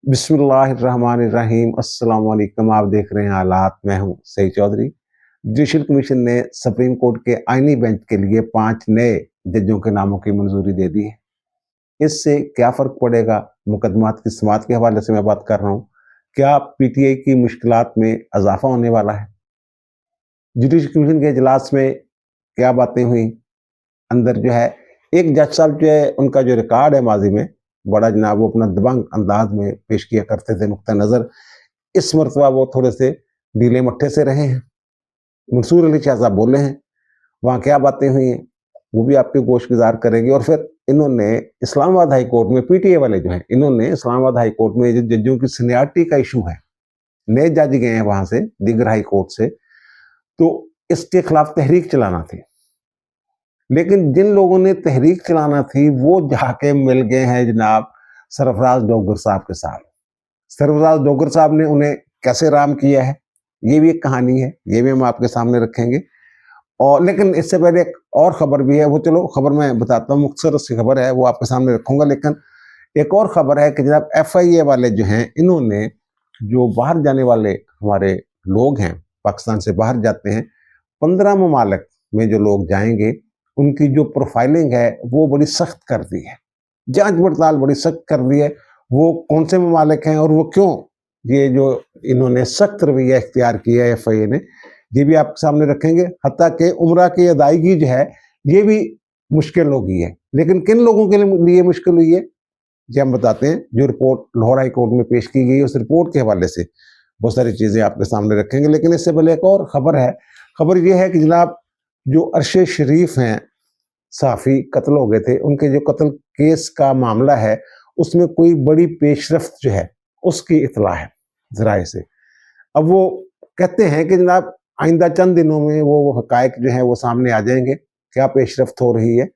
बिस्मिल्लाहिर्रहमानिर्रहीम। अस्सलाम वालेकुम। आप देख रहे हैं हालात। मैं हूं सईद चौधरी। जुडिशल कमीशन ने सुप्रीम कोर्ट के आईनी बेंच के लिए 5 नए जजों के नामों की मंजूरी दे दी है। इससे क्या फ़र्क पड़ेगा? मुकदमात की समाअत के हवाले से मैं बात कर रहा हूँ। क्या पीटीआई की मुश्किलात में इजाफा होने वाला है? जुडिशल कमीशन के इजलास में क्या बातें हुई? अंदर जो है एक जज साहब जो है उनका जो रिकॉर्ड है माजी में बड़ा जनाब वो अपना दबंग अंदाज में पेश किया करते थे नुक्ता नज़र। इस मरतबा वो थोड़े से ढीले मट्ठे से रहे हैं। मंसूर अली शाह साहब बोले हैं, वहाँ क्या बातें हुई हैं वो भी आपके गोश गुजार करेंगे। और फिर इन्होंने इस्लामाबाद हाई कोर्ट में पीटीए वाले जो हैं इन्होंने इस्लामाबाद हाई कोर्ट में जो जजों की सीनियरिटी का इशू है, नए जज गए हैं वहाँ से दीगर हाई कोर्ट से, तो इसके खिलाफ तहरीक चलाना थी। लेकिन जिन लोगों ने तहरीक चलाना थी वो जाके मिल गए हैं जनाब सरफराज डोगर साहब के साथ। सरफराज डोगर साहब ने उन्हें कैसे राम किया है ये भी एक कहानी है, ये भी हम आपके सामने रखेंगे। और लेकिन इससे पहले एक और खबर भी है, वो चलो खबर मैं बताता हूँ, मुख्तसर सी खबर है, वो आपके सामने रखूंगा। लेकिन एक और खबर है कि जनाब FIA वाले जो हैं इन्होंने जो बाहर जाने वाले हमारे लोग हैं, पाकिस्तान से बाहर जाते हैं, 15 ममालिक में जो लोग जाएंगे उनकी जो प्रोफाइलिंग है वो बड़ी सख्त कर दी है, जांच पड़ताल बड़ी सख्त कर दी है। वो कौन से ममालिक हैं और वो क्यों ये जो इन्होंने सख्त रवैया इख्तियार किया है FIA ने, ये भी आपके सामने रखेंगे। हत्ता कि उम्रा की अदायगी जो है ये भी मुश्किल हो गई है। लेकिन किन लोगों के लिए मुश्किल हुई है ये हम बताते हैं। जो रिपोर्ट लाहौर हाई कोर्ट में पेश की गई उस रिपोर्ट के हवाले से बहुत सारी चीज़ें आपके सामने रखेंगे। लेकिन इससे पहले एक और खबर है। खबर यह है कि जनाब जो अरशद शरीफ हैं सहाफ़ी कत्ल हो गए थे, उनके जो कत्ल केस का मामला है उसमें कोई बड़ी पेशरफ्त जो है उसकी इतला है ज़राए से। अब वो कहते हैं कि जनाब आइंदा चंद दिनों में वो हकायक जो है वो सामने आ जाएंगे, क्या पेशरफ्त हो रही है।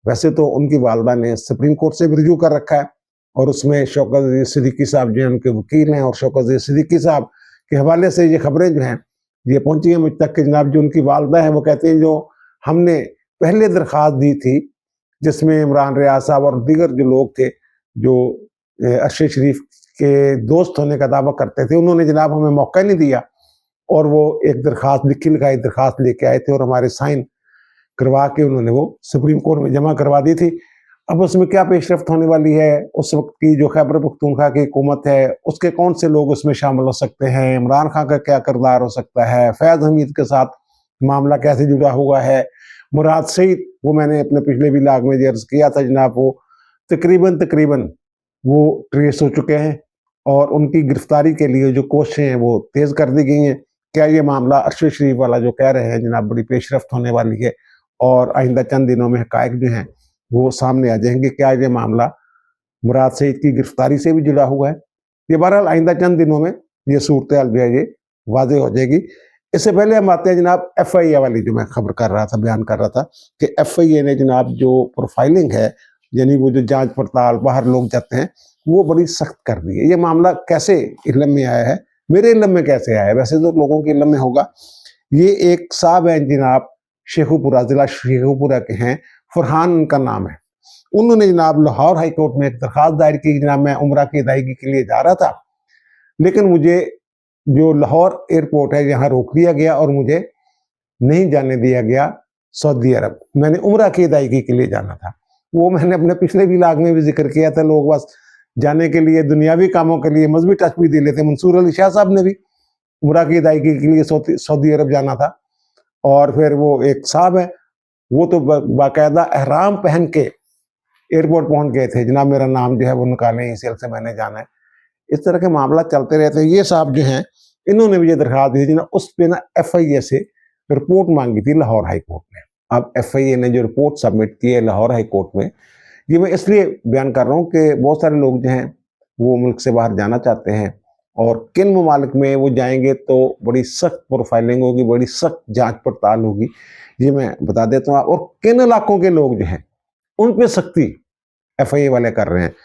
वैसे तो उनकी वालदा ने सुप्रीम कोर्ट से भी रिव्यू कर रखा है और उसमें शौकत अजीज सिद्दीकी साहब जो हैं उनके वकील हैं, और शौकत अजीज सिद्दीकी साहब के हवाले से ये खबरें जो हैं ये पहुंची हैं मुझ तक कि जनाब जो उनकी वालदा है वो कहते हैं जो हमने पहले दरख्वास्त दी थी जिसमें इमरान रियाज साहब और दीगर जो लोग थे जो अरशद शरीफ के दोस्त होने का दावा करते थे, उन्होंने जनाब हमें मौका नहीं दिया और वो एक दरख्वास्त लिखी लिखाई दरख्वास्त लेके आए थे और हमारे साइन करवा के उन्होंने वो सुप्रीम कोर्ट में जमा करवा दी थी। अब उसमें क्या पेशरफ्त होने वाली है, उस वक्त की जो खैबर पख्तूनख्वा की हुकूमत है उसके कौन से लोग उसमें शामिल हो सकते हैं, इमरान खान का क्या किरदार हो सकता है, फैज़ हमीद के साथ मामला कैसे जुड़ा हुआ है, मुराद सईद वो मैंने अपने पिछले भी लाग में अर्ज किया था जनाब वो तकरीबन वो ट्रेस हो चुके हैं और उनकी गिरफ्तारी के लिए जो कोशिशें हैं वो तेज़ कर दी गई हैं। क्या ये मामला अरशद शरीफ वाला जो कह रहे हैं जनाब बड़ी पेशरफ्त होने वाली है और आइंदा चंद दिनों में हकायक जो हैं वो सामने आ जाएंगे, क्या ये मामला मुराद सईद की गिरफ्तारी से भी जुड़ा हुआ है? ये बहरहाल आइंदा चंद दिनों में ये सूरत हाल जो है ये वाज़ेह हो जाएगी। इससे पहले हम आते हैं जनाब FIA वाली जो मैं खबर कर रहा था, बयान कर रहा था कि FIA ने जनाब जो प्रोफाइलिंग है यानी वो जो जांच पड़ताल बाहर लोग जाते हैं वो बड़ी सख्त कर दी है। ये मामला कैसे इल्म में आया है, मेरे इल्म में कैसे आया है, वैसे तो लोगों के इल्म में होगा। ये एक साहब हैं जनाब शेखुपुरा, जिला शेखुपुरा के हैं, फरहान उनका नाम है। उन्होंने जनाब लाहौर हाई कोर्ट में एक दरख्वास्त दायर की, जनाब मैं उम्रा की अदायगी के लिए जा रहा था लेकिन मुझे जो लाहौर एयरपोर्ट है यहाँ रोक दिया गया और मुझे नहीं जाने दिया गया सऊदी अरब। मैंने उम्रा की अदायगी के लिए जाना था। वो मैंने अपने पिछले व्लॉग में भी जिक्र किया था। लोग बस जाने के लिए दुनियावी कामों के लिए मजहबी टच भी दे लेते। मंसूर अली शाह साहब ने भी उम्रा की अदायगी के लिए सऊदी अरब जाना था और फिर वो एक साहब है वो तो बाकायदा एहराम पहन के एयरपोर्ट पहुंच गए थे, जनाब मेरा नाम जो है वो निकालें, इस से मैंने जाना है। इस तरह के मामला चलते रहते हैं। ये साहब जो हैं इन्होंने भी ये दरख्वास्त दी थी ना, उस पर ना FIA से रिपोर्ट मांगी थी लाहौर हाई कोर्ट ने। अब FIA ने जो रिपोर्ट सबमिट की है लाहौर हाई कोर्ट में, ये मैं इसलिए बयान कर रहा हूँ कि बहुत सारे लोग जो हैं वो मुल्क से बाहर जाना चाहते हैं और किन ममालिक में वो जाएंगे तो बड़ी सख्त प्रोफाइलिंग होगी, बड़ी सख्त जांच पड़ताल होगी, ये मैं बता देता हूँ। और किन इलाकों के लोग जो हैं उन पर सख्ती FIA वाले कर रहे हैं।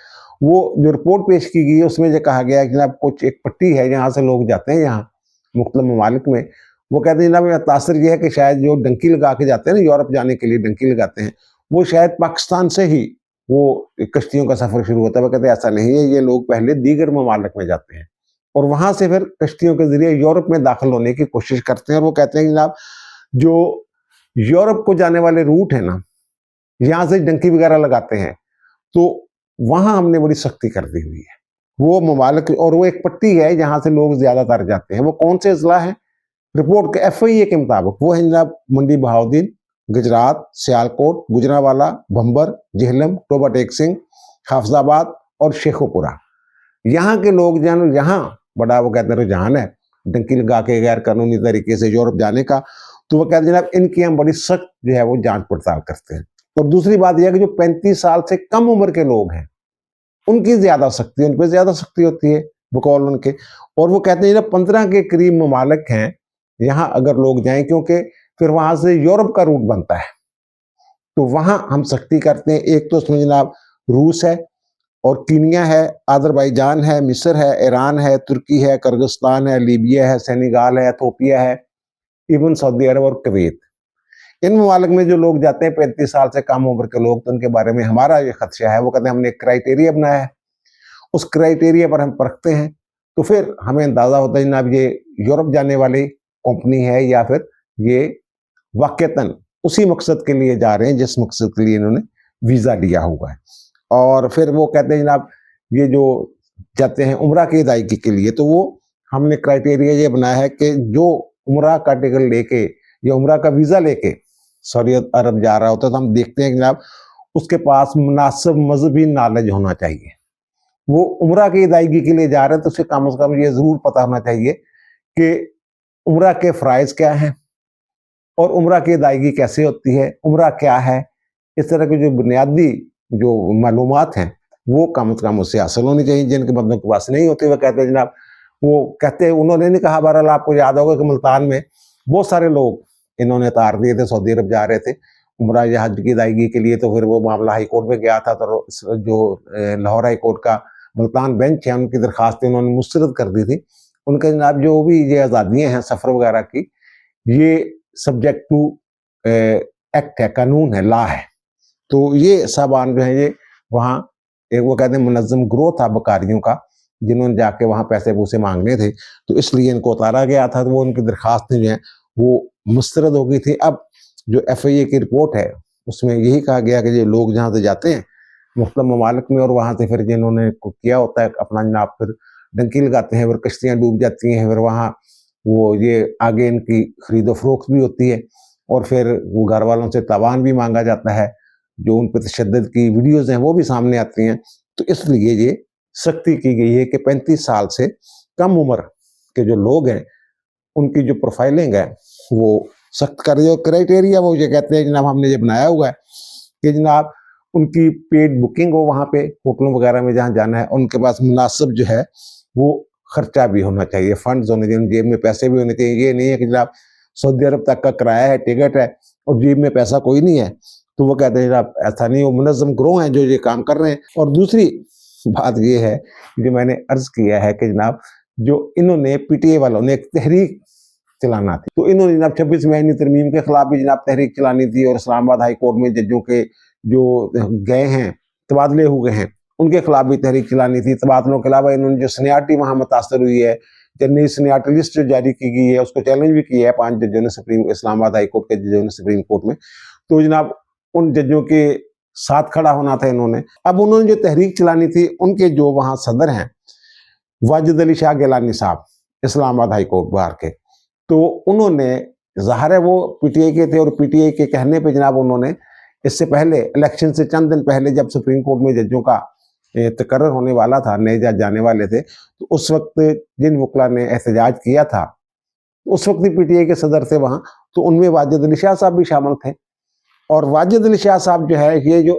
वो जो रिपोर्ट पेश की गई है उसमें जो कहा गया है कि जनाब कुछ एक पट्टी है जहाँ से लोग जाते हैं यहाँ मुख्तलिफ ममालिक में, वो कहते हैं जनाब तासर ये है कि शायद जो डंकी लगा के जाते हैं ना यूरोप जाने के लिए डंकी लगाते हैं, वो शायद पाकिस्तान से ही वो कश्तियों का सफर शुरू होता है। वो कहते हैं ऐसा नहीं है, ये लोग पहले दीगर ममालिक में जाते हैं और वहां से फिर कश्तियों के जरिए यूरोप में दाखिल होने की कोशिश करते हैं। और वो कहते हैं कि जनाब जो यूरोप को जाने वाले रूट है ना, यहाँ से डंकी वगैरह लगाते हैं, तो वहां हमने बड़ी सख्ती कर दी हुई है। वो ममालिक और वो एक पट्टी है जहां से लोग ज्यादातर जाते हैं। वो कौन से अजला है? रिपोर्ट के FIA के मुताबिक वो है जनाब मंडी बहाउद्दीन, गुजरात, सियालकोट, गुजरांवाला, भंबर, जेहलम, टोबा टेक सिंह, हाफजाबाद और शेखोपुरा। यहाँ के लोग जन यहाँ बड़ा वो कहते हैं रुझान है डंकी लगा के गैर कानूनी तरीके से यूरोप जाने का, तो वो कहते हैं जनाब इनकी हम बड़ी सख्त जो है वो जांच पड़ताल करते हैं। और दूसरी बात यह है कि जो 35 साल से कम उम्र के लोग हैं उनकी ज्यादा सख्ती, उन पर ज्यादा सख्ती होती है बकौल उनके। और वो कहते हैं 15 के करीब ममालिक हैं यहाँ अगर लोग जाएं, क्योंकि फिर वहां से यूरोप का रूट बनता है, तो वहां हम सख्ती करते हैं। एक तो उसमें जनाब रूस है और कीनिया है, अजरबैजान है, मिस्र है, ईरान है, तुर्की है, किर्गिस्तान है, लीबिया है, सेनेगाल है, इथोपिया है, इवन सऊदी अरब और कुवैत। इन ममालिक में जो लोग जाते हैं 35 साल से कम उम्र के लोग, तो उनके बारे में हमारा ये खदशा है। वो कहते हैं हमने एक क्राइटेरिया बनाया है, उस क्राइटेरिया पर हम परखते हैं, तो फिर हमें अंदाजा होता है जनाब ये यूरोप जाने वाली कंपनी है या फिर ये वाकईतन उसी मकसद के लिए जा रहे हैं जिस मकसद के लिए इन्होंने वीजा लिया हुआ है। और फिर वो कहते हैं जनाब ये जो जाते हैं उम्रा की अदायगी के लिए, तो वो हमने क्राइटेरिया ये बनाया है कि जो उम्रा का टिकट लेके या उम्रा का वीजा लेके सऊदी अरब जा रहा होता है, तो हम देखते हैं कि जनाब उसके पास मुनासिब मजहबी नॉलेज होना चाहिए। वो उम्रा की अदायगी के लिए जा रहे हैं तो उसे कम से कम ये जरूर पता होना चाहिए कि उम्रा के फ़राइज़ क्या हैं और उम्रा की अदायगी कैसे होती है, उम्रा क्या है। इस तरह की जो बुनियादी जो मालूमात हैं वो कम से कम उससे हासिल होनी चाहिए, जिनके बंदों के पास नहीं होती। वह कहते हैं जनाब, वो कहते हैं उन्होंने नहीं कहा, बहरहाल आपको याद होगा कि मुल्तान में बहुत सारे लोग इन्होंने तार दिए थे, सऊदी अरब जा रहे थे उम्रा या हज की अदायगी के लिए। तो फिर वो मामला हाई कोर्ट में गया था, तो जो लाहौर हाई कोर्ट का मुल्तान बेंच है उनकी दरखास्तें उन्होंने मुस्तरद कर दी थी। उनके जनाब जो भी ये आज़ादियाँ हैं सफ़र वगैरह की, ये सब्जेक्ट टू एक्ट है, कानून है, लॉ है। तो ये सामान जो है ये वहाँ एक वो कहते हैं मुनज़्ज़म ग्रोह था बकारियों का, जिन्होंने जाके वहाँ पैसे पूसे मांगने थे, तो इसलिए इनको उतारा गया था। तो वो उनकी दरखास्तें जो हैं वो मुस्तरद हो गई थी। अब जो FIA की रिपोर्ट है उसमें यही कहा गया कि ये लोग जहाँ से जाते हैं मुख्तलिफ ममालिक में और वहाँ से फिर जिन्होंने किया होता है अपना जनाब फिर डंकी लगाते हैं, फिर कश्तियाँ डूब जाती हैं, फिर वहाँ वो ये आगे इनकी खरीदो फरोख्त भी होती है और फिर वो घर वालों से तावान भी मांगा जाता है, जो उन पर तशद्दुद की वीडियोज़ हैं वो भी सामने आती हैं। तो इसलिए ये सख्ती की गई है कि 35 साल से कम उम्र के जो लोग हैं उनकी जो प्रोफाइलिंग है वो सख्त कर जो क्राइटेरिया वो ये कहते हैं जनाब हमने ये बनाया हुआ है कि जनाब उनकी पेड बुकिंग हो वहाँ पे होटलों वगैरह में जहाँ जाना है, उनके पास मुनासिब जो है वो खर्चा भी होना चाहिए, फंड्स होने चाहिए, जेब में पैसे भी होने चाहिए। ये नहीं है कि जनाब सऊदी अरब तक का किराया है, टिकट है और जेब में पैसा कोई नहीं है। तो वो कहते हैं जनाब ऐसा नहीं, वो मुनज़्ज़म ग्रोह हैं जो ये काम कर रहे हैं। और दूसरी बात ये है जो मैंने अर्ज किया है कि जनाब जो इन्होंने PTA वालों ने एक तहरीक चलाना थी, तो इन्होंने जनाब 26 महीनी तरमीम के खिलाफ भी जनाब तहरीक चलानी थी और इस्लामाबाद हाई कोर्ट में जजों के जो गए हैं तबादले हुए हैं उनके खिलाफ भी तहरीक चलानी थी। तबादलों के अलावा इन्होंने जो सीनियरिटी वहाँ मुतासर हुई है, नई सीनियरिटी लिस्ट जो जारी की गई है उसको चैलेंज भी किया है 5 जजों ने सुप्रीम इस्लामाबाद हाई कोर्ट के जजों ने सुप्रीम कोर्ट में। तो जनाब उन जजों के साथ खड़ा होना था इन्होंने। अब उन्होंने जो तहरीक चलानी थी उनके जो वहाँ सदर हैं वाजिद अली शाह गिलानी साहब इस्लामाबाद हाई कोर्ट बार के, तो उन्होंने ज़ाहिर है वो PTA के थे और PTA के कहने पे जनाब उन्होंने इससे पहले इलेक्शन से चंद दिन पहले जब सुप्रीम कोर्ट में जजों का तकर्रर होने वाला था, नए जज जाने वाले थे, तो उस वक्त जिन वकला ने एहतजाज किया था उस वक्त PTA के सदर थे वहाँ, तो उनमें वाजिद अली शाह साहब भी शामिल थे। और वाजिद अली शाह साहब जो है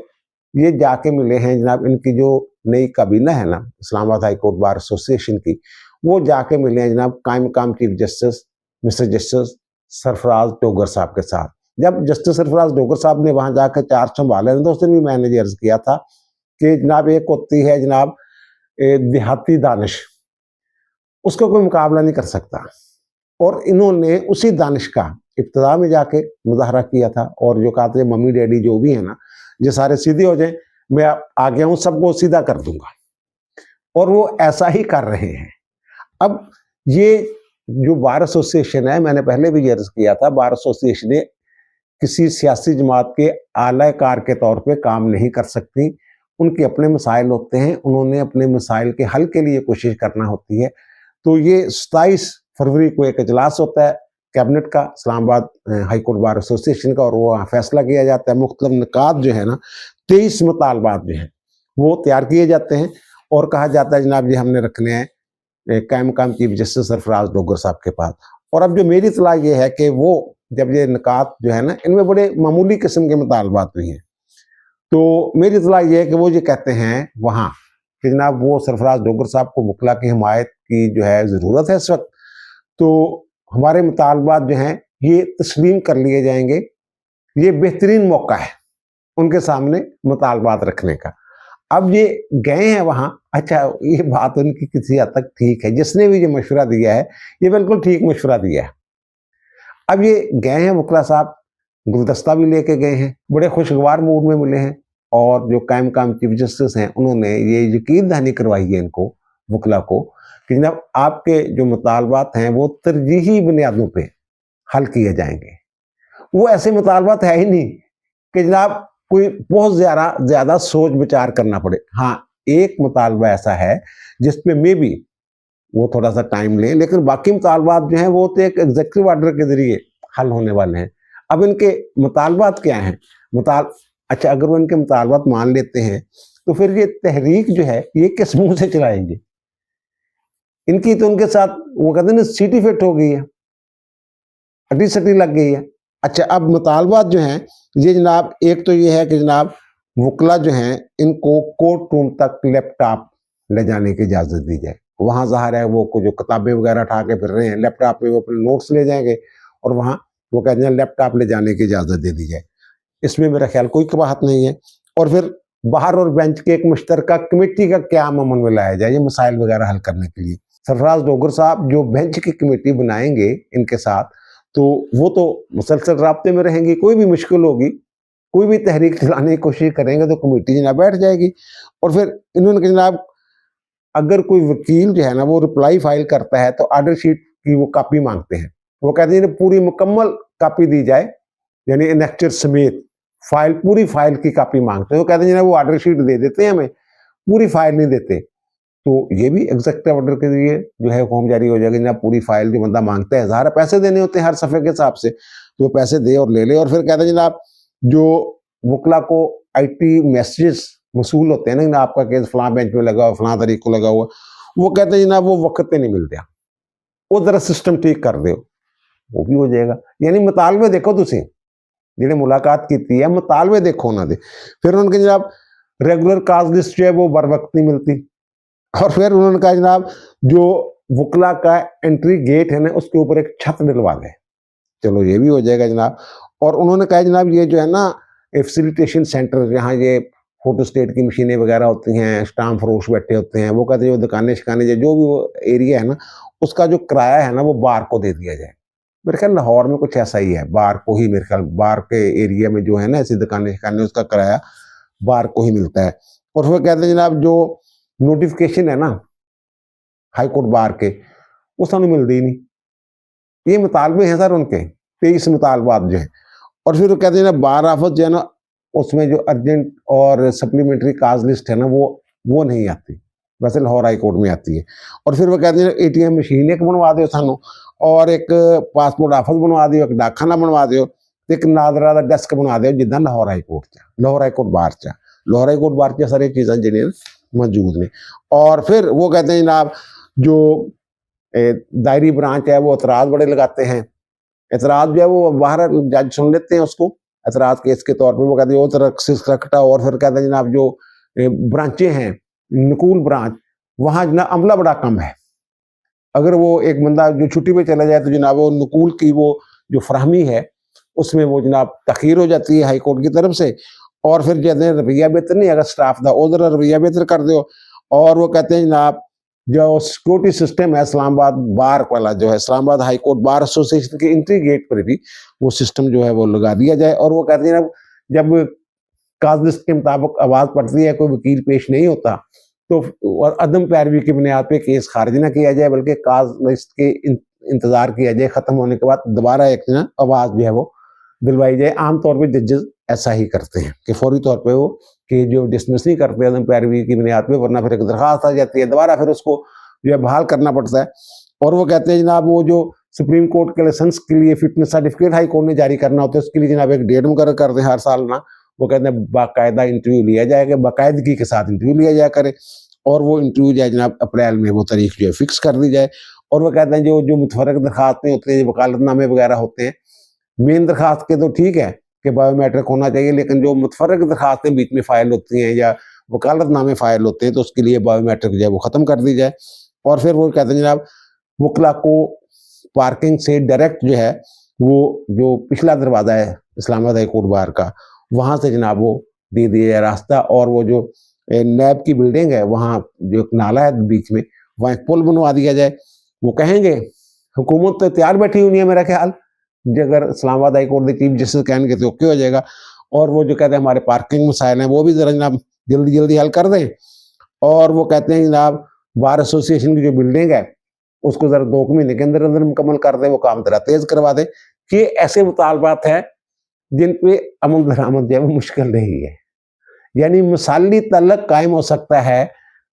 ये जाके मिले हैं जनाब इनकी जो नई काबीना है ना Islamabad high court bar association की, वो जाके मिले हैं जनाब कायम मकाम chief justice mister justice Sarfaraz Dogar साहब के साथ। जब जस्टिस सरफराज डोगर साहब ने वहाँ जाकर चार्ज संभाले तो उस दिन भी मैंने ये अर्ज किया था कि जनाब एक होती है जनाब देहाती दानिश, उसका कोई मुकाबला नहीं कर सकता, और इन्होंने उसी दानिश का इब्तदा में जाके मुजाहरा किया था और जो कहते हैं मम्मी डैडी जो भी है ना ये सारे सीधे हो जाएं, मैं आ गया हूं, सबको सीधा कर दूंगा। और वो ऐसा ही कर रहे हैं। अब ये जो बार एसोसिएशन है, मैंने पहले भी अर्ज किया था, बार एसोसिएशन ने किसी सियासी जमात के आलाकार के तौर पे काम नहीं कर सकती। उनके अपने मसाइल होते हैं, उन्होंने अपने मसाइल के हल के लिए कोशिश करना होती है। तो ये 27 फरवरी को एक इजलास होता है कैबिनेट का, Islamabad high court bar association का, और वो वहाँ फैसला किया जाता है। मुख्तलिफ निकात जो है ना, 23 मुतालबात जो हैं वो तैयार किए जाते हैं और कहा जाता है जनाब जी हमने रखने हैं कायम मकाम चीफ जस्टिस सरफराज डोगर साहब के पास। और अब जो मेरी इतला ये है कि वो जब ये निकात जो है ना, इनमें बड़े मामूली किस्म के मुतालबात हुई हैं, तो मेरी इतला ये है कि वो ये कहते हैं वहाँ कि जनाब वो सरफराज डोगर साहब को वकला की हिमायत की जो है ज़रूरत है इस वक्त, तो हमारे मुतालबात जो हैं ये तस्लीम कर लिए जाएंगे। ये बेहतरीन मौका है उनके सामने मुतालबात रखने का। अब ये गए हैं वहाँ, अच्छा ये बात उनकी किसी हद तक ठीक है, जिसने भी ये मशवरा दिया है ये बिल्कुल ठीक मशवरा दिया है। अब ये गए हैं वकला साहब, गुलदस्ता भी लेके गए हैं, बड़े खुशगवार मूड में मिले हैं, और जो कायम मकाम चीफ जस्टिस हैं उन्होंने ये यकीन दहानी करवाई है इनको, वकला को, कि जनाब आपके जो मुतालबात हैं वो तरजीही बुनियादों पे हल किए जाएंगे। वो ऐसे मुतालबात है ही नहीं कि जनाब कोई बहुत ज्यादा सोच विचार करना पड़े। हाँ, एक मुतालबा ऐसा है जिसपे मे बी वो थोड़ा सा टाइम ले, लेकिन बाकी मुतालबात जो हैं वो तो एक एग्जीक्यूटिव ऑर्डर के जरिए हल होने वाले हैं। अब इनके मुतालबात क्या हैं? अच्छा, अगर वो इनके मुतालबात मान लेते हैं तो फिर ये तहरीक जो है ये किस मुंह से चलाएंगे? इनकी तो उनके साथ वो कहते हैं ना सीटी फिट हो गई है, अटी सटी लग गई है। अच्छा, अब मुतालबात जो हैं ये जनाब, एक तो ये है कि जनाब वकला जो हैं इनको कोर्ट रूम तक लैपटॉप ले जाने की इजाज़त दी जाए। वहाँ ज़ाहिर है वो को जो किताबें वगैरह उठा के फिर रहे हैं, लैपटॉप पे वो अपने नोट्स ले जाएंगे और वहाँ वो कहते हैं लैपटॉप ले जाने की इजाज़त दे दी जाए। इसमें मेरा ख्याल कोई कबाहत नहीं है। और फिर बाहर और बेंच के एक मुश्तरका कमेटी का क्या अमल में लाया जाए ये मसाइल वगैरह हल करने के लिए। सरफराज डोगर साहब जो बेंच की कमेटी बनाएंगे इनके साथ, तो वो तो मुसलसल राब्ते में रहेंगी। कोई भी मुश्किल होगी, कोई भी तहरीक चलाने की कोशिश करेंगे तो कमेटी जनाब बैठ जाएगी। और फिर इन्होंने जनाब अगर कोई वकील जो है ना वो रिप्लाई फाइल करता है तो ऑर्डर शीट की वो कॉपी मांगते हैं। वो कहते हैं पूरी मुकम्मल कॉपी दी जाए, यानी इनेक्चर समेत फाइल, पूरी फाइल की कॉपी मांगते हैं। वो कहते हैं वो ऑर्डर शीट दे देते हैं, हमें पूरी फाइल नहीं देते। तो ये भी एग्जीक्यूटिव ऑर्डर के जरिए जो है हुक्म जारी हो जाएगा, जनाब पूरी फाइल जो बंदा मांगता है, ज़ाहिर पैसे देने होते हैं हर सफ़े के हिसाब से, तो वो पैसे दे और ले ले। और फिर कहते हैं जनाब जो वकला को IT मैसेजेस मसूल होते हैं ना, आपका केस फलां बेंच में लगा हुआ, फलां तारीख को लगा हुआ, वो कहते हैं जनाब वो वक्त पे नहीं मिलते, वो जरा सिस्टम ठीक कर दो, वो भी हो जाएगा। यानी मुतालबे देखो तुसी जिन्हें मुलाकात की है, मुतालबे देखो ना दे। फिर उनके जनाब रेगुलर काज लिस्ट जो है वो बर वक्त नहीं मिलती। और फिर उन्होंने कहा जनाब जो वकला का एंट्री गेट है ना उसके ऊपर एक छत डलवा दें, चलो ये भी हो जाएगा जनाब। और उन्होंने कहा जनाब ये जो है ना फैसिलिटेशन सेंटर, जहाँ ये फोटो स्टेट की मशीनें वगैरह होती हैं, स्टाम्प फरोश बैठे होते हैं, वो कहते हैं जो दुकानें शिकाने जो भी वो एरिया है ना उसका जो किराया है ना वो बार को दे दिया जाए। मेरे ख्याल लाहौर में कुछ ऐसा ही है, बार को ही, मेरे ख्याल बार के एरिया में जो है ना ऐसी दुकानें शिकाने उसका किराया बार को ही मिलता है। और फिर कहते हैं जनाब जो नोटिफिकेशन है ना हाई कोर्ट बार के, वो सानू मिलती ही नहीं। ये मुतालबे हैं सर उनके 23 मुतालबात जो है। और फिर वो कहते हैं ना बार ऑफिस जो है ना उसमें जो अर्जेंट और सप्लीमेंट्री काज लिस्ट है ना वो नहीं आती, वैसे लाहौर हाई कोर्ट में आती है। और फिर वो कहते हैं ATM मशीन एक बनवा दो सानू, और एक पासपोर्ट ऑफिस बनवा दो, एक डाकखाना बनवा दो, एक नादरा का डेस्क बना दो जिदा लाहौर हाई कोर्ट च, लाहौर हाई कोर्ट बार च, लाहौर हाई कोर्ट बार च सारी चीज़ां जिहड़ियां मौजूद ने। और फिर वो कहते हैं जनाब जो दायरी ब्रांच है वो एतराज़ बड़े लगाते हैं, एतराज़ जो है वो बाहर जज सुन लेते हैं उसको एतराज़ केस के तौर पे। वो कहते हैं वो तरक्स रखता। और फिर कहते हैं जनाब जो ब्रांचें हैं, नकूल ब्रांच, वहाँ जनाब अमला बड़ा कम है। अगर वो एक बंदा जो छुट्टी पे चला जाए तो जनाब वो नकूल की वो जो फरहमी है उसमें वो जनाब तखीर हो जाती है हाई कोर्ट की तरफ से। और फिर कहते हैं रवैया बेहतर नहीं, अगर स्टाफ का उधर रवैया बेहतर कर दो। और वो कहते हैं जनाब जो सिक्योरिटी सिस्टम है इस्लामाबाद बार वाला जो है, Islamabad high court bar association के एंट्री गेट पर भी वो सिस्टम जो है वो लगा दिया जाए। और वो कहते हैं जब काज लिस्ट के मुताबिक आवाज पड़ती है, कोई वकील पेश नहीं होता, तो अदम पैरवी की बुनियाद पे केस खारिज ना किया जाए, बल्कि काज लिस्ट के इंतजार किया जाए, खत्म होने के बाद दोबारा एक ना आवाज जो है वो दिलवाई जाए। आमतौर पर जजेस ऐसा ही करते हैं कि फौरी तौर पे वो कि जो डिसमिस नहीं करते अदम पैरवी की बुनियाद पे, वरना फिर एक दरखास्त आ जाती है, दोबारा फिर उसको जो है बहाल करना पड़ता है। और वो कहते हैं जनाब वो जो सुप्रीम कोर्ट के लाइसेंस के लिए फिटनेस सर्टिफिकेट हाई कोर्ट ने जारी करना होता है, उसके लिए जनाब एक डेट मुकर्रर कर दें हर साल ना, वो कहते हैं बाकायदा इंटरव्यू लिया जाएगा, बाकायदगी के साथ इंटरव्यू लिया जाया करे, और वो इंटरव्यू जो है जनाब अप्रैल में वो तारीख जो है फिक्स कर दी जाए। और वो कहते हैं जो जो मुतफरक दरखास्तें होती हैं, वकालतनामे वगैरह होते हैं, मेन दरखास्त के तो ठीक है कि बायोमेट्रिक होना चाहिए, लेकिन जो मुतफरक दरखास्तें बीच में फाइल होती हैं या वकालतनामे फाइल होते हैं, तो उसके लिए बायोमेट्रिक जो है वो ख़त्म कर दी जाए। और फिर वो कहते हैं जनाब वकला को पार्किंग से डायरेक्ट जो है वो जो पिछला दरवाज़ा है इस्लामाबाद हाई कोर्ट बार का, वहाँ से जनाब वो दे दिया जाए रास्ता, और वो जो नैब की बिल्डिंग है वहाँ जो एक नाला है बीच में, वहाँ एक पुल बनवा दिया जाए। वो कहेंगे हुकूमत तो तैयार बैठी हुई है मेरा ख्याल, अगर इस्लामाबाद हाई कोर्ट के चीफ जस्टिस कहेंगे तो ओके हो जाएगा। और वो जो कहते हैं हमारे पार्किंग मसाइल हैं वो भी ज़रा जनाब जल्दी जल्दी हल कर दें। और वो कहते हैं जनाब बार एसोसिएशन की जो बिल्डिंग है उसको ज़रा 2 महीने के अंदर अंदर मुकम्मल कर दें, वो काम ज़रा तेज़ करवा दें। कि ऐसे मुतालबात हैं जिन पे अमल दरामद जो है वो मुश्किल नहीं है, यानी मिसाली तल्लक कायम हो सकता है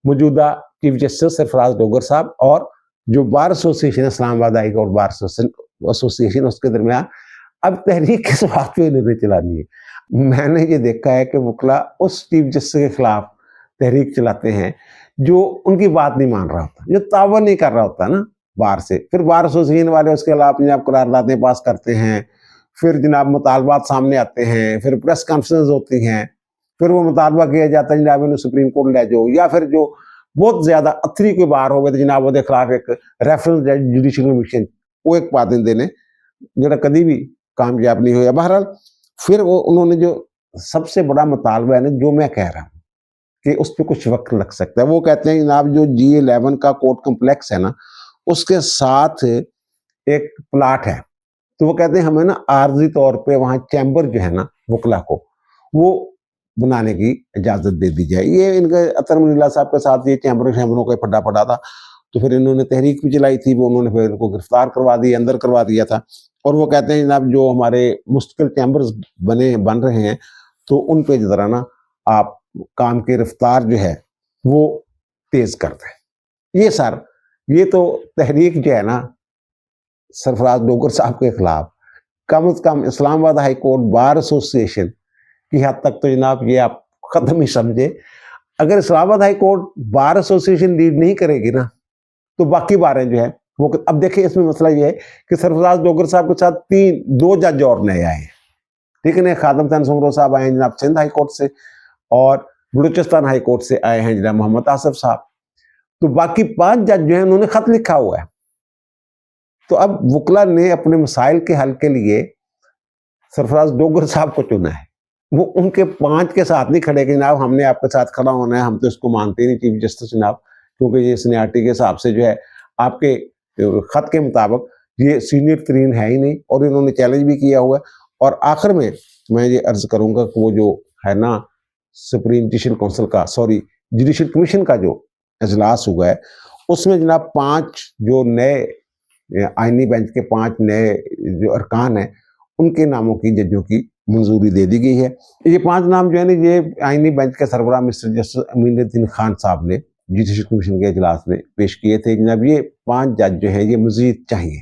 मौजूदा चीफ जस्टिस सरफराज डोगर साहब और जो bar association Islamabad high court bar association उसके दरमियान। अब तहरीक किस बात पे इन्होंने चलानी है? मैंने ये देखा है कि वकला उस चीफ जस्टिस के खिलाफ तहरीक चलाते हैं जो उनकी बात नहीं मान रहा होता, जो तावन नहीं कर रहा होता ना बार से, फिर बार एसोसिएशन वाले उसके खिलाफ जनाब करारदादें पास करते हैं, फिर जनाब मुतालबात सामने आते हैं, फिर प्रेस कॉन्फ्रेंस होती हैं, फिर वो मुतालबा किया जाता है जनाब इन्हें सुप्रीम कोर्ट ले जाओ, या फिर जो बहुत ज्यादा अथरी कोई बार हो गए तो जनाब वो खिलाफ एक रेफरेंस जुडिशल कमीशन वो एक पाते देने जो कभी भी कामयाब नहीं हुआ। बहरहाल फिर वो उन्होंने जो सबसे बड़ा मुतालबा है ना, जो मैं कह रहा हूँ कि उस पर कुछ वक्त लग सकता है, वो कहते हैं जनाब जो G11 का कोर्ट कम्प्लेक्स है ना, उसके साथ एक प्लाट है, तो वो कहते हैं हमें ना आर्जी तौर पे वहाँ चैम्बर जो है ना वकला को वो बनाने की इजाज़त दे दी जाए। ये इनके अतर मुनीला साहब के साथ ये चैम्बरों का फटा पड़ा था, तो फिर इन्होंने तहरीक भी चलाई थी, वो उन्होंने फिर इनको गिरफ्तार करवा दिया, अंदर करवा दिया था। और वो कहते हैं जनाब जो हमारे मुश्किल चैम्बर्स बन रहे हैं तो उन पे ज़रा ना आप काम की रफ्तार जो है वो तेज़ कर दें। ये सर ये तो तहरीक जो है ना सरफराज डोगर साहब के खिलाफ कम से कम Islamabad high court bar association की हद तक तो जनाब ये आप ख़त्म ही समझे। अगर Islamabad high court bar association lead नहीं करेगी ना तो बाकी बारें जो है वो, अब देखिए इसमें मसला ये है कि सरफराज डोगर साहब के साथ 2 जज और नए आए हैं, ठीक है ना, खादम हुसैन सुमरो साहब आए हैं जनाब सिंध हाई कोर्ट से, और बलूचिस्तान हाई कोर्ट से आए हैं जनाब मोहम्मद आसिफ साहब। तो बाकी 5 जज जो है उन्होंने खत लिखा हुआ है। तो अब वकला ने अपने मसाइल के हल के लिए सरफराज डोगर साहब को चुना है, वो उनके 5 के साथ नहीं खड़े कि जनाब हमने आपके साथ खड़ा होना है, हम तो इसको मानते नहीं चीफ जस्टिस जनाब, क्योंकि ये सीनियरिटी के हिसाब से जो है आपके खत के मुताबिक ये सीनियर तरीन है ही नहीं, और इन्होंने चैलेंज भी किया हुआ है। और आखिर में मैं ये अर्ज करूंगा कि वो जो है ना सुप्रीम जुडिशल काउंसिल का जुडिशल कमीशन का जो इजलास हुआ है उसमें जनाब 5 जो नए आईनी बेंच के 5 नए जो अरकान हैं उनके नामों की जजों की मंजूरी दे दी गई है। ये 5 नाम जो है ना ये आईनी बेंच के सरबराह मिस्टर जस्टिस अमीनुद्दीन खान साहब ने जुडिशल कमीशन के इजलास में पेश किए थे। जनाब ये 5 जज जो है ये मजीद चाहिए,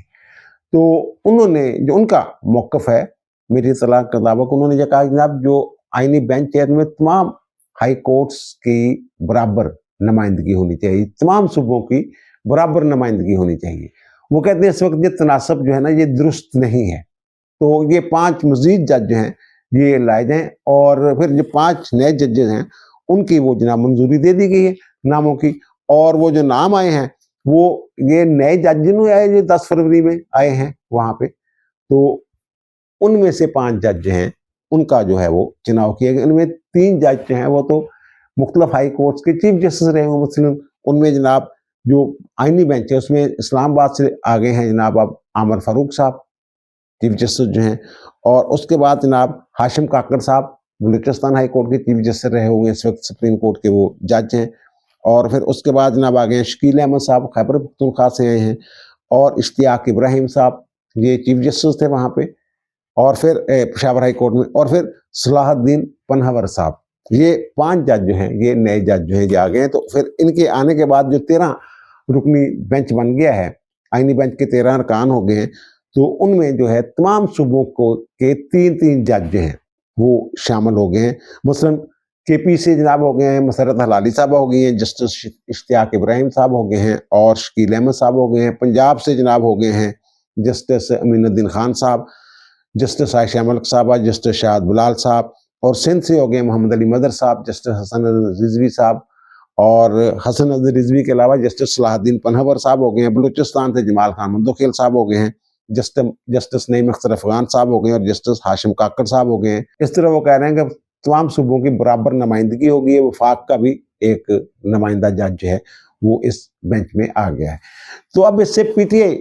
तो उन्होंने जो उनका मौक़िफ़ है मेरी इत्तला के मुताबिक उन्होंने ये कहा जनाब जो आईनी बेंच है में तमाम हाई कोर्ट्स की बराबर नुमाइंदगी होनी चाहिए, तमाम सूबों की बराबर नुमाइंदगी होनी चाहिए। वो कहते हैं इस वक्त ये तनासब जो है ना ये दुरुस्त नहीं है, तो ये 5 मजीद जज जो हैं ये लाए जाएँ, और फिर जो 5 नए जजेस हैं उनकी वो जनाब मंजूरी दे दी गई है नामों की। और वो जो नाम आए हैं वो ये नए जज जिन्होंने आए ये 10 फरवरी में आए हैं वहाँ पे, तो उनमें से 5 जज हैं उनका जो है वो चुनाव किया गया। उनमें 3 जज जो हैं वो तो मुख्तलिफ हाई कोर्ट्स के चीफ जस्टिस रहे हुए मुस्लिम, उनमें जनाब जो आईनी बेंच है उसमें इस्लामाबाद से आ गए हैं जनाब अब आमर फारूक साहब चीफ जस्टिस जो हैं, और उसके बाद जनाब हाशिम काकड़ साहब बलूचिस्तान हाई कोर्ट के चीफ जस्टिस रहे हुए इस वक्त सुप्रीम कोर्ट के वो जज हैं। और फिर उसके बाद जनाब आ गए शकील अहमद साहब, खैबर पख्तूनख्वा से आए हैं, और इश्तियाक इब्राहिम साहब, ये चीफ जस्टिस थे वहाँ पे। और फिर पेशावर हाई कोर्ट में, और फिर सलाहुद्दीन पन्हावर साहब, ये 5 जज जो हैं, ये नए जज जो हैं ये आ गए हैं। तो फिर इनके आने के बाद जो 13 रुकनी बेंच बन गया है, आईनी बेंच के 13 अरकान हो गए हैं। तो उनमें जो है तमाम सूबों को के 3-3 जज जो हैं वो शामिल हो गए हैं। मसलन केपी से जनाब हो गए हैं मसरत हलाली साहब हो गई हैं, जस्टिस इश्तियाक इब्राहिम साहब हो गए हैं, और शकील अहमद साहब हो गए हैं। पंजाब से जनाब हो गए हैं जस्टिस अमीनुद्दीन खान साहब, जस्टिस आयशा मलिक साहबा, जस्टिस शाहद बिलाल साहब। और सिंध से हो गए मोहम्मद अली मदर साहब, जस्टिस हसन रिजवी साहब, और हसन रिजवी के अलावा जस्टिस सलाहुद्दीन पन्हावर साहब हो गए हैं। बलूचिस्तान से जमाल खान मंदोखेल साहब हो गए हैं, जस्टिस नईम अख्तर अफगान साहब हो गए हैं, और जस्टिस हाशिम काकड़ साहब हो गए हैं। इस तरह वो कह रहे हैं कि तमाम सूबों की बराबर नुमाइंदगी होगी है। वफाक का भी एक नुमाइंदा जज जो है वो इस बेंच में आ गया है। तो अब इससे पीटीआई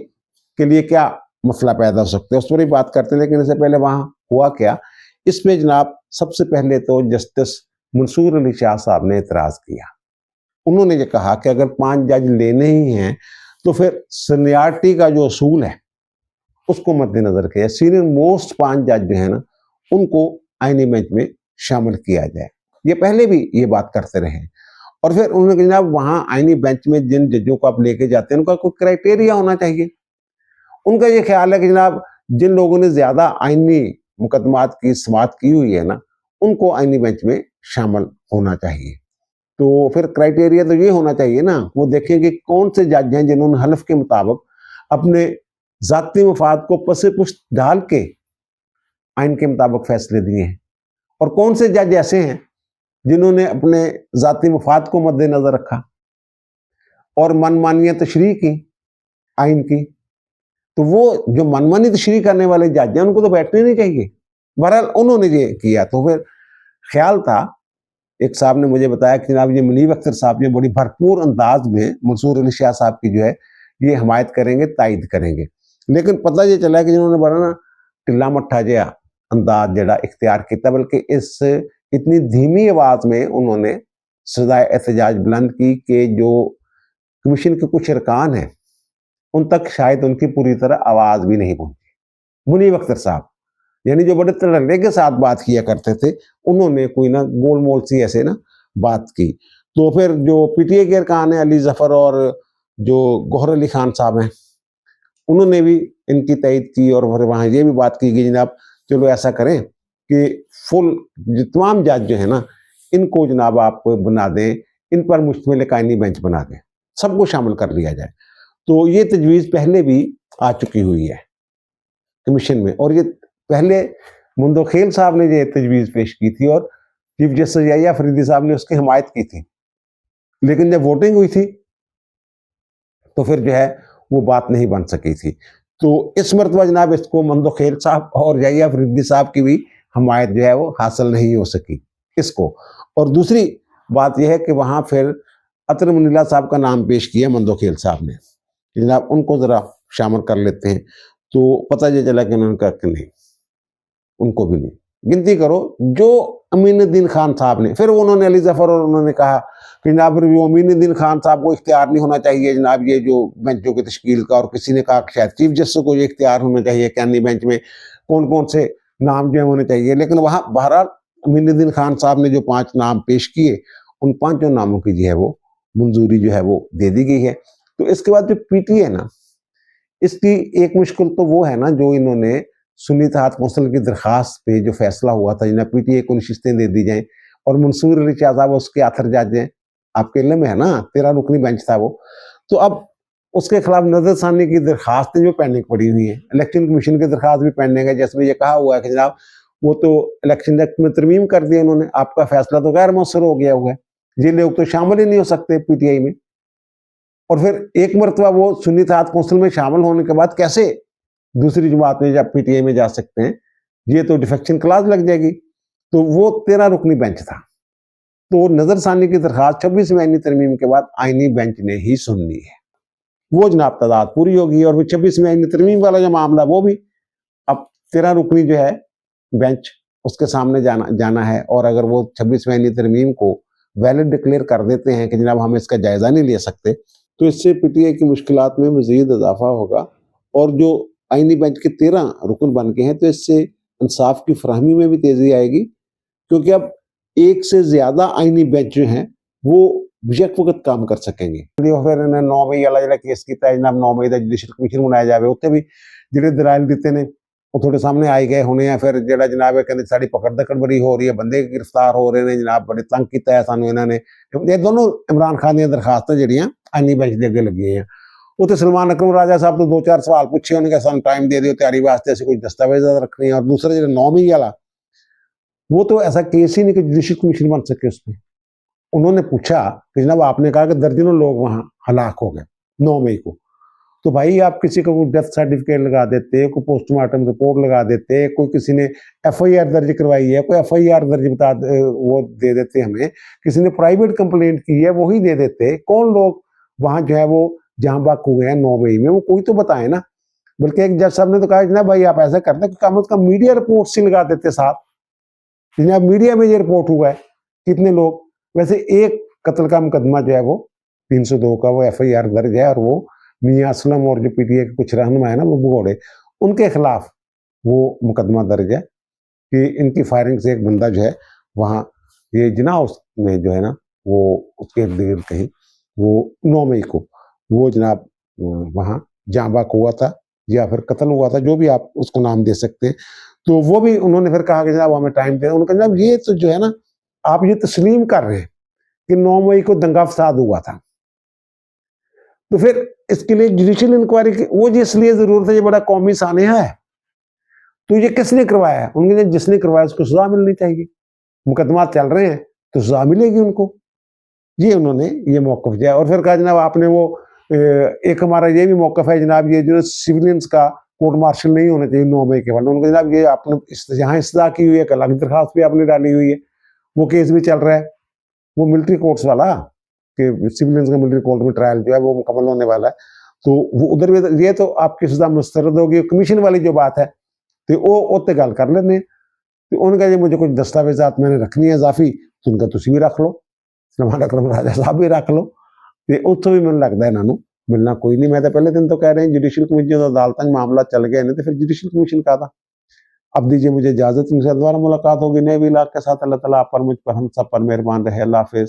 के लिए क्या मसला पैदा हो सकता है उस पर भी बात करते हैं, लेकिन इससे पहले वहां हुआ क्या। इसमें जनाब सबसे पहले तो जस्टिस मंसूर अली शाह साहब ने एतराज किया। उन्होंने ये कहा कि अगर 5 जज लेने ही हैं तो फिर सीनियरिटी का जो असूल है उसको मद्देनजर किया, सीनियर मोस्ट 5 जज जो है ना उनको आईनी बेंच में शामिल किया जाए। ये पहले भी ये बात करते रहे। और फिर उन्होंने कहा जनाब वहां आईनी बेंच में जिन जजों को आप लेके जाते हैं उनका कोई क्राइटेरिया होना चाहिए। उनका ये ख्याल है कि जनाब जिन लोगों ने ज्यादा आईनी मुकदमात की समाअत की हुई है ना उनको आईनी बेंच में शामिल होना चाहिए। तो फिर क्राइटेरिया तो ये होना चाहिए ना, वो देखें कि कौन से जज हैं जिन्होंने हल्फ के मुताबिक अपने जाती मफाद को पसे पुश्त डाल के आइन के मुताबिक फैसले दिए हैं, और कौन से जज ऐसे हैं जिन्होंने अपने जाती मफाद को मद्देनजर रखा और मनमानियां तशरीह की आइन की। तो वो जो मनमानी तशरीह करने वाले जज हैं उनको तो बैठने नहीं चाहिए। बहरहाल उन्होंने ये किया। तो फिर ख्याल था, एक साहब ने मुझे बताया कि जनाब ये मुनीब अख्तर साहब ये बड़ी भरपूर अंदाज में मंसूर अली शाह साहब की जो है ये हमायत करेंगे, तायद करेंगे। लेकिन पता ये चला कि जिन्होंने बड़ा ना टिल्ला मट्ठा जहा अंदाज जड़ा इख्तियार किया, बल्कि इस इतनी धीमी आवाज में उन्होंने सजाए एहतजाज बुलंद की कि जो कमीशन के कुछ अरकान हैं उन तक शायद उनकी पूरी तरह आवाज भी नहीं पहुंची। मुनीब अख्तर साहब यानी जो बड़े तड़ल्ले के साथ बात किया करते थे, उन्होंने कोई ना गोलमोल सी ऐसे ना बात की। तो फिर जो पीटीए के अरकान है अली जफर और जो गौहर अली खान साहब हैं उन्होंने भी इनकी तईद की, और फिर वहाँ ये भी बात की कि जनाब चलो ऐसा करें कि फुल तमाम जज जो है ना इनको जनाब आप बना दें, इन पर मुश्तमिल एक आईनी बेंच बना दें, सबको शामिल कर लिया जाए। तो ये तजवीज़ पहले भी आ चुकी हुई है कमीशन में, और ये पहले मुंदोखेल साहब ने ये तजवीज़ पेश की थी और चीफ जस्टिस याहिया फरीदी साहब ने उसकी हिमायत की थी। लेकिन जब वोटिंग हुई थी तो फिर जो है वो बात नहीं बन सकी थी। तो इस मरतबा जनाब इसको मुंदोखेल साहब और याहिया फरीदी साहब की भी हिमायत जो है वो हासिल नहीं हो सकी इसको। और दूसरी बात यह है कि वहाँ फिर अतर मुनीला साहब का नाम पेश किया मंदोखेल साहब ने, जनाब उनको ज़रा शामिल कर लेते हैं। तो पता ये चला कि उन्होंने कहा कि नहीं, उनको भी नहीं। गिनती करो जो अमीनुद्दीन खान साहब ने, फिर उन्होंने अली जफर और उन्होंने कहा कि जनाब जो अमीनुद्दीन खान साहब को इख्तियार नहीं होना चाहिए जनाब ये जो बेंचों की तश्कील का, और किसी ने कहा कि शायद चीफ जस्टिस को ये इख्तियार होना चाहिए कि अन्य बेंच में कौन कौन से नाम जो है होने चाहिए। लेकिन वहाँ बहरहाल अमीनुद्दीन खान साहब ने जो 5 नाम पेश किए उन 5 नामों की जो है वो मंजूरी जो है वो दे दी गई है। तो इसके बाद जो पीटीए ना इसकी एक मुश्किल तो वो है ना जो इन्होंने सुन्नी इत्तेहाद कौंसिल की दरखास्त पे जो फैसला हुआ था जिन्हें पीटीए को नशिस्तें दे दी जाएं, और मंसूर अली शाह साहब उसके आखिर जज हैं, आपके इल्म में है ना 13 रुकनी बेंच था वो। तो अब उसके खिलाफ नजरसानी की दरखास्तें जो पेंडिंग पड़ी हुई हैं, इलेक्शन कमीशन की दरखास्त भी पेंडिंग है, जिसमें ये कहा हुआ है कि जनाब वो तो इलेक्शन एक्ट में तरमीम कर दिया उन्होंने, आपका फैसला तो गैर मौसर हो गया हुआ है, ये लोग तो शामिल ही नहीं हो सकते पीटीआई में। और फिर एक मरतबा वो सुन्नी इत्तेहाद कौंसिल में शामिल होने के बाद कैसे दूसरी जमात में या पीटीआई में जा सकते हैं, ये तो डिफेक्शन क्लास लग जाएगी। तो वो 13 रुकनी बेंच था। तो नजरसानी की दरखास्त 26वीं आईनी तरमीम के बाद आईनी बेंच ने ही सुननी है, वो जनाब तादाद पूरी होगी। और फिर 26वीं आईनी तरमीम वाला जो मामला वो भी अब 13 रुकनी जो है बेंच उसके सामने जाना है, और अगर वो 26वीं आईनी तरमीम को वैलिड डिक्लेयर कर देते हैं कि जनाब हम इसका जायज़ा नहीं ले सकते, तो इससे पीटीआई की मुश्किलात में मज़ीद इजाफ़ा होगा। और जो आईनी बेंच के 13 रुकन बन के हैं, तो इससे इंसाफ की फराहमी में भी तेज़ी आएगी, क्योंकि अब एक से ज़्यादा आईनी बेंच जो हैं वो यक वक्त काम कर सकेंगे। फिर इन्हें 9 मई वाला जो केस किया जनाब, 9 मई का जुडिशल कमीशन बनाया जाए, उत्थे भी ਜਿਹੜੇ दलाइल दिते ने वो थोड़े सामने आई गए होने हैं। फिर जो जनाब कहते साड़ी पकड़ दकड़ बड़ी हो रही है, बंदे गिरफ्तार हो रहे हैं जनाब, बड़े तंग किया है सानू इन्होंने। ये दोनों इमरान खान दी दरखास्तां जड़ियां आईनी बेंच के अगे लगी हैं। उत्ते सलमान अकरम राजा साहब तो 2-4 सवाल पूछे, उन्होंने कहा सानू टाइम दे दिओ तैयारी वास्ते, असीं कोई दस्तावेज रखने हैं। और दूसरा जो 9 मई वाला, वो तो ऐसा केस ही नहीं कि जुडिशल कमीशन बन सके उसमें। उन्होंने पूछा कि जनाब आपने कहा कि दर्जनों लोग वहां हलाक हो गए 9 मई को, तो भाई आप किसी को डेथ सर्टिफिकेट लगा देते, कोई पोस्टमार्टम रिपोर्ट लगा देते, कोई किसी ने एफआईआर दर्ज करवाई है, कोई एफआईआर दर्ज वो दे देते हमें, किसी ने प्राइवेट कंप्लेंट की है वही दे देते। कौन लोग वहां जो है वो जहां बाक हुए हैं 9 मई में, वो कोई तो बताए ना। बल्कि एक जज साहब ने तो कहा ना भाई आप ऐसा करते कि कम से कम मीडिया रिपोर्ट से लगा देते साथ, जनाब मीडिया में ये रिपोर्ट हुआ है कितने लोग। वैसे एक कत्ल का मुकदमा जो है वो 302 का वो एफआईआर दर्ज है, और वो मियां असलम और जो पीटीआई के कुछ रहनुमा है ना वो भगोड़े, उनके खिलाफ वो मुकदमा दर्ज है कि इनकी फायरिंग से एक बंदा जो है वहाँ ये जिना उसमें जो है ना वो उसके इर्द गिर्द कहीं वो 9 मई को वो जनाब वहाँ जाँ बाक हुआ था या फिर कत्ल हुआ था, जो भी आप उसको नाम दे सकते हैं। तो वो भी उन्होंने फिर कहा कि जनाब हमें टाइम दे। उन्होंने कहा जनाब ये तो जो है ना आप ये तस्लीम कर रहे हैं कि 9 मई को दंगा फसाद हुआ था, तो फिर इसके लिए जुडिशियल इंक्वायरी की वो इसलिए जरूरत है, ये बड़ा कौमी सानिया है। तो ये किसने करवाया है? उनके जिसने करवाया उसको सजा मिलनी चाहिए। मुकदमा चल रहे हैं तो सजा मिलेगी उनको। ये उन्होंने ये मौकफ दिया। और फिर कहा जनाब आपने वो एक हमारा ये भी मौकफ है जनाब, ये जो सिविलियंस का कोर्ट मार्शल नहीं होना चाहिए 9 मई के बाद। उनको जनाब ये आपने यहाँ इस्तदा की हुई है, एक अलग दरखास्त भी आपने डाली हुई है, वो केस भी चल रहा है, वो मिलिट्री कोर्ट्स वाला कि सिविलियंस का मिलिट्री कोर्ट में ट्रायल जो है वो मुकम्मल होने वाला है, तो वो उधर भी ये तो आपकी सजा मुस्तरद होगी। कमीशन वाली जो बात है तो वो उत्ते गल कर लेने। तो उनका जो मुझे कुछ दस्तावेजात मैंने रखनी है इजाफी, तो उनका तुम भी रख लो, सलमान अकरम राजा साहब भी रख लो। तो उत्थों भी मैंने लगता है इन्हों मिलना कोई नहीं। मैं तो पहले दिन तो कह रहे हैं जुडिशल कमीशन जो अदालत मामला चल गया नहीं तो फिर जुडिशल कमीशन का था। अब दीजिए मुझे इजाजत, दोबारा मुलाकात होगी नए भी इलाके के साथ। अल्लाह ताला आप पर मुझ पर हम सब पर मेहरबान रहे। अल्लाह हाफिज।